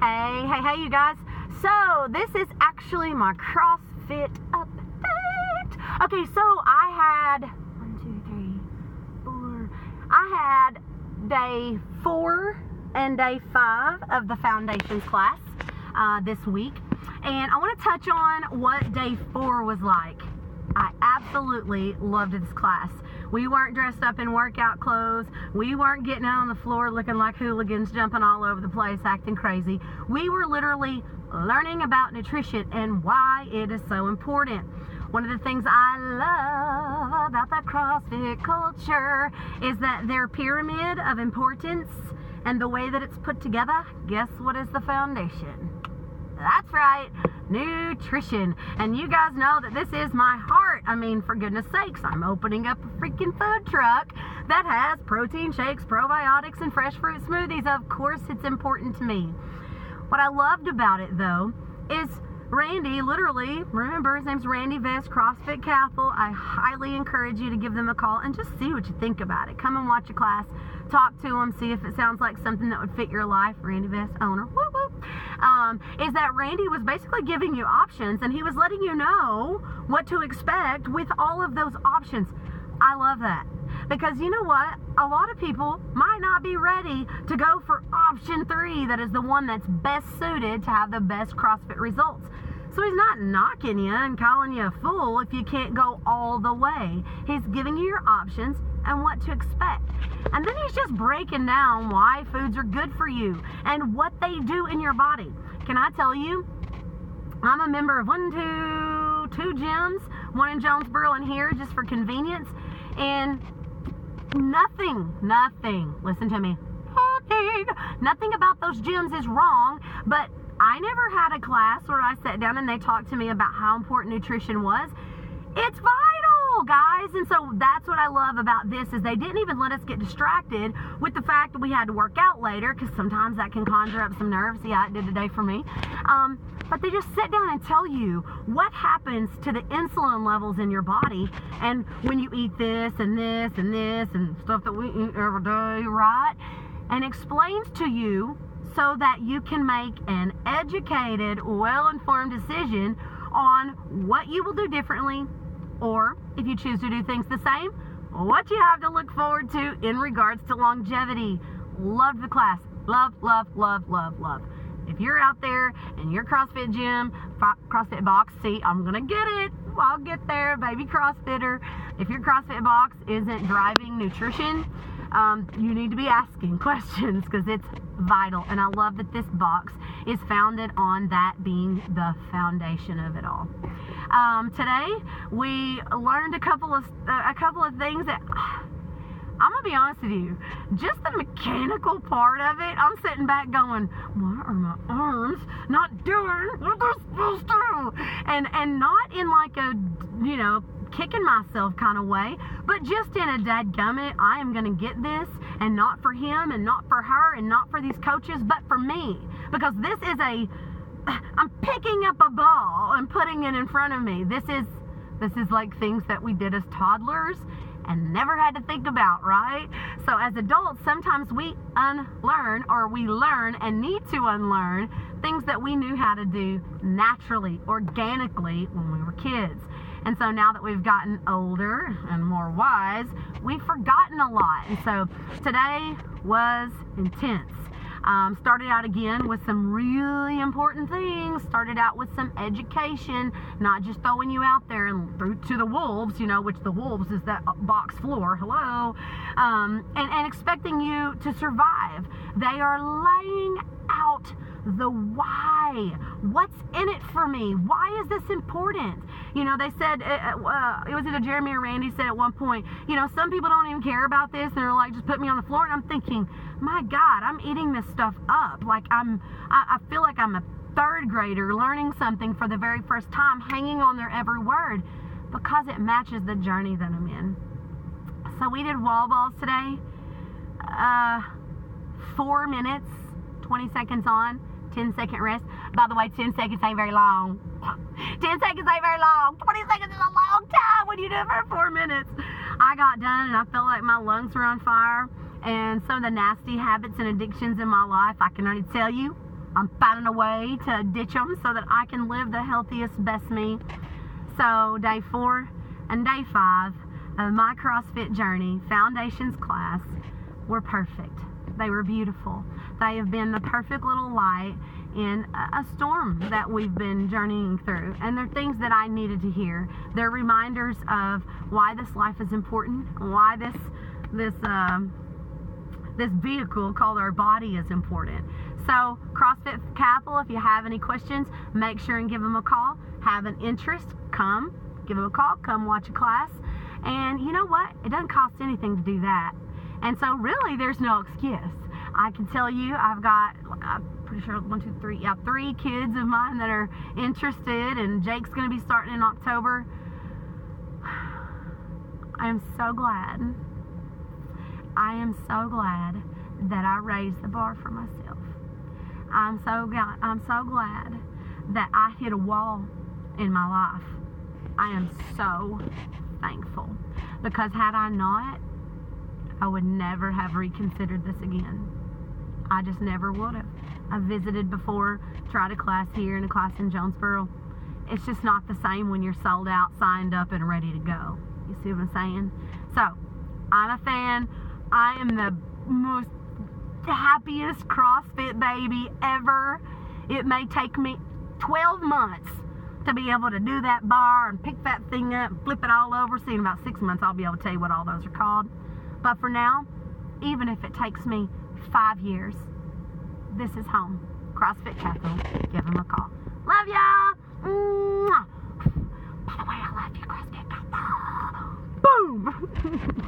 Hey, you guys. So, this is actually my CrossFit update. Okay, so I had day 4 and day 5 of the foundations class this week. And I want to touch on what day 4 was like. I absolutely loved this class. We weren't dressed up in workout clothes. We weren't getting out on the floor looking like hooligans, jumping all over the place, acting crazy. We were literally learning about nutrition and why it is so important. One of the things I love about the CrossFit culture is that their pyramid of importance and the way that it's put together, guess what is the foundation? That's right, nutrition. And you guys know that this is my heart. I mean, for goodness sakes, I'm opening up a freaking food truck that has protein shakes, probiotics, and fresh fruit smoothies. Of course, it's important to me. What I loved about it, though, is Randy, literally, remember, his name's Randy Vest, CrossFit Cathel. I highly encourage you to give them a call and just see what you think about it. Come and watch a class, talk to them, see if it sounds like something that would fit your life. Randy Vest, owner, whoop, whoop. Is that Randy was basically giving you options, and he was letting you know what to expect with all of those options. I love that. Because you know what? A lot of people might not be ready to go for option 3, that is the one that's best suited to have the best CrossFit results. So he's not knocking you and calling you a fool if you can't go all the way. He's giving you your options and what to expect. And then he's just breaking down why foods are good for you and what they do in your body. Can I tell you, I'm a member of two gyms, one in Jonesboro and here just for convenience. And nothing, listen to me, nothing about those gyms is wrong, but I never had a class where I sat down and they talked to me about how important nutrition was. It's vital, guys. And so that's what I love about this is they didn't even let us get distracted with the fact that we had to work out later, because sometimes that can conjure up some nerves. Yeah, it did today for me. But they just sit down and tell you what happens to the insulin levels in your body and when you eat this and this and this and stuff that we eat every day, right? And explains to you so that you can make an educated, well-informed decision on what you will do differently, or if you choose to do things the same, what you have to look forward to in regards to longevity. Loved the class. Love. If you're out there in your CrossFit gym, CrossFit box, see, I'm going to get it. I'll get there, baby CrossFitter. If your CrossFit box isn't driving nutrition, you need to be asking questions because it's vital. And I love that this box is founded on that being the foundation of it all. Today, we learned a couple of things that... I'm going to be honest with you, just the mechanical part of it, I'm sitting back going, why are my arms not doing what they're supposed to? And not in like a, kicking myself kind of way, but just in a dadgummit, I am going to get this, and not for him, and not for her, and not for these coaches, but for me. Because this is I'm picking up a ball and putting it in front of me. This is like things that we did as toddlers and never had to think about, right? So as adults, sometimes we unlearn, or we learn and need to unlearn things that we knew how to do naturally, organically when we were kids. And so now that we've gotten older and more wise, we've forgotten a lot. And so today was intense. Started out again with some really important things. Started out with some education, not just throwing you out there and through to the wolves, which the wolves is that box floor. Hello. And expecting you to survive. They are laying out the why. What's in it for me? Why is this important? They said, it was either Jeremy or Randy said at one point, some people don't even care about this, and they're like, just put me on the floor. And I'm thinking, my God, I'm eating this stuff up. Like I feel like I'm a 3rd grader learning something for the very first time, hanging on their every word, because it matches the journey that I'm in. So we did wall balls today. 4 minutes, 20 seconds on, 10-second rest. By the way, 10 seconds ain't very long. 10 seconds ain't very long. 20 seconds is a long time when you do it for 4 minutes. I got done and I felt like my lungs were on fire. And some of the nasty habits and addictions in my life, I can already tell you, I'm finding a way to ditch them so that I can live the healthiest, best me. So day 4 and day 5 of my CrossFit journey, foundations class, were perfect. They were beautiful. They have been the perfect little light in a storm that we've been journeying through. And they're things that I needed to hear. They're reminders of why this life is important, why this vehicle called our body is important. So CrossFit Capital, if you have any questions, make sure and give them a call. Have an interest, come, give them a call, come watch a class. And you know what? It doesn't cost anything to do that. And so really there's no excuse. I can tell you I've got, I'm pretty sure 3 kids of mine that are interested, and Jake's going to be starting in October. I am so glad that I raised the bar for myself. I'm so glad that I hit a wall in my life. I am so thankful, because had I not, I would never have reconsidered this again. I just never would have. I visited before, tried a class here and a class in Jonesboro. It's just not the same when you're sold out, signed up, and ready to go. You see what I'm saying? So, I'm a fan. I am the most happiest CrossFit baby ever. It may take me 12 months to be able to do that bar and pick that thing up and flip it all over. See, in about 6 months, I'll be able to tell you what all those are called. But for now, even if it takes me 5 years, this is home. CrossFit Capital. Give them a call. Love y'all. Mwah. By the way, I love you, CrossFit Capital. Boom.